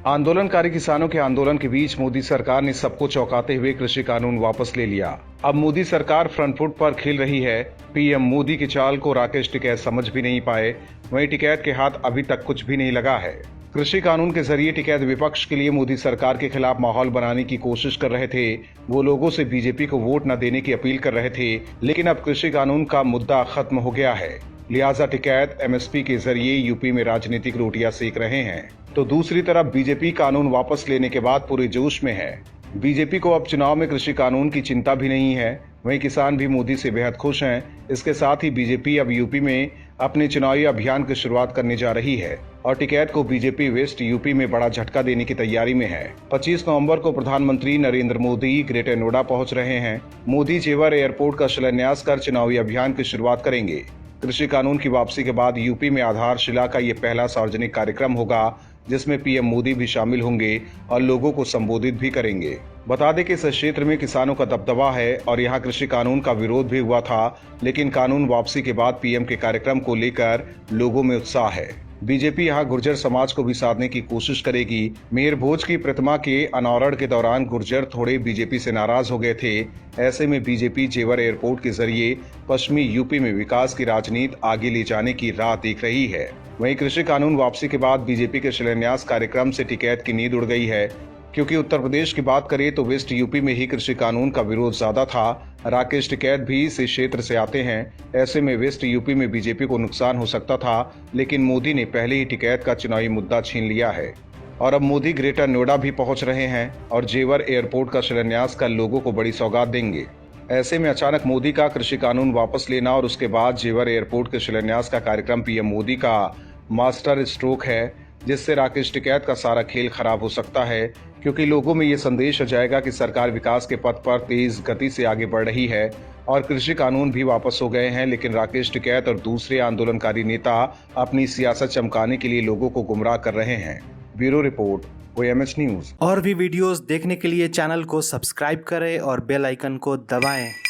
आंदोलनकारी किसानों के आंदोलन के बीच मोदी सरकार ने सबको चौंकाते हुए कृषि कानून वापस ले लिया। अब मोदी सरकार फ्रंट फुट पर खेल रही है। पीएम मोदी की चाल को राकेश टिकैत समझ भी नहीं पाए, वहीं टिकैत के हाथ अभी तक कुछ भी नहीं लगा है। कृषि कानून के जरिए टिकैत विपक्ष के लिए मोदी सरकार के खिलाफ माहौल बनाने की कोशिश कर रहे थे। वो लोगों से बीजेपी को वोट न देने की अपील कर रहे थे, लेकिन अब कृषि कानून का मुद्दा खत्म हो गया है। लिहाजा टिकैत एमएसपी के जरिए यूपी में राजनीतिक रोटियां सेक रहे हैं, तो दूसरी तरफ बीजेपी कानून वापस लेने के बाद पूरे जोश में है। बीजेपी को अब चुनाव में कृषि कानून की चिंता भी नहीं है, वहीं किसान भी मोदी से बेहद खुश हैं। इसके साथ ही बीजेपी अब यूपी में अपने चुनावी अभियान की शुरुआत करने जा रही है और टिकैत को बीजेपी वेस्ट यूपी में बड़ा झटका देने की तैयारी में है। 25 नवंबर को प्रधानमंत्री नरेंद्र मोदी ग्रेटर नोएडा पहुंच रहे हैं। मोदी जेवर एयरपोर्ट का शिलान्यास कर चुनावी अभियान की शुरुआत करेंगे। कृषि कानून की वापसी के बाद यूपी में आधारशिला का ये पहला सार्वजनिक कार्यक्रम होगा, जिसमें पीएम मोदी भी शामिल होंगे और लोगों को संबोधित भी करेंगे। बता दें कि इस क्षेत्र में किसानों का दबदबा है और यहां कृषि कानून का विरोध भी हुआ था, लेकिन कानून वापसी के बाद पीएम के कार्यक्रम को लेकर लोगों में उत्साह है। बीजेपी यहां गुर्जर समाज को भी साधने की कोशिश करेगी। मेयर भोज की प्रतिमा के अनावरण के दौरान गुर्जर थोड़े बीजेपी से नाराज हो गए थे। ऐसे में बीजेपी जेवर एयरपोर्ट के जरिए पश्चिमी यूपी में विकास की राजनीति आगे ले जाने की राह देख रही है। वहीं कृषि कानून वापसी के बाद बीजेपी के शिलान्यास कार्यक्रम से टिकैत की नींद उड़ गई है, क्योंकि उत्तर प्रदेश की बात करें तो वेस्ट यूपी में ही कृषि कानून का विरोध ज्यादा था। राकेश टिकैत भी इस क्षेत्र से आते हैं। ऐसे में वेस्ट यूपी में बीजेपी को नुकसान हो सकता था, लेकिन मोदी ने पहले ही टिकैत का चुनावी मुद्दा छीन लिया है और अब मोदी ग्रेटर नोएडा भी पहुंच रहे हैं और जेवर एयरपोर्ट का शिलान्यास कर लोगों को बड़ी सौगात देंगे। ऐसे में अचानक मोदी का कृषि कानून वापस लेना और उसके बाद जेवर एयरपोर्ट के शिलान्यास का कार्यक्रम पीएम मोदी का मास्टर स्ट्रोक है, जिससे राकेश टिकैत का सारा खेल खराब हो सकता है, क्योंकि लोगों में ये संदेश आ जाएगा कि सरकार विकास के पथ पर तेज गति से आगे बढ़ रही है और कृषि कानून भी वापस हो गए हैं, लेकिन राकेश टिकैत और दूसरे आंदोलनकारी नेता अपनी सियासत चमकाने के लिए लोगों को गुमराह कर रहे हैं। Bureau report, OMH news. और भी वीडियोस देखने के लिए चैनल को सब्सक्राइब करें और बेल आइकन को दबाएं।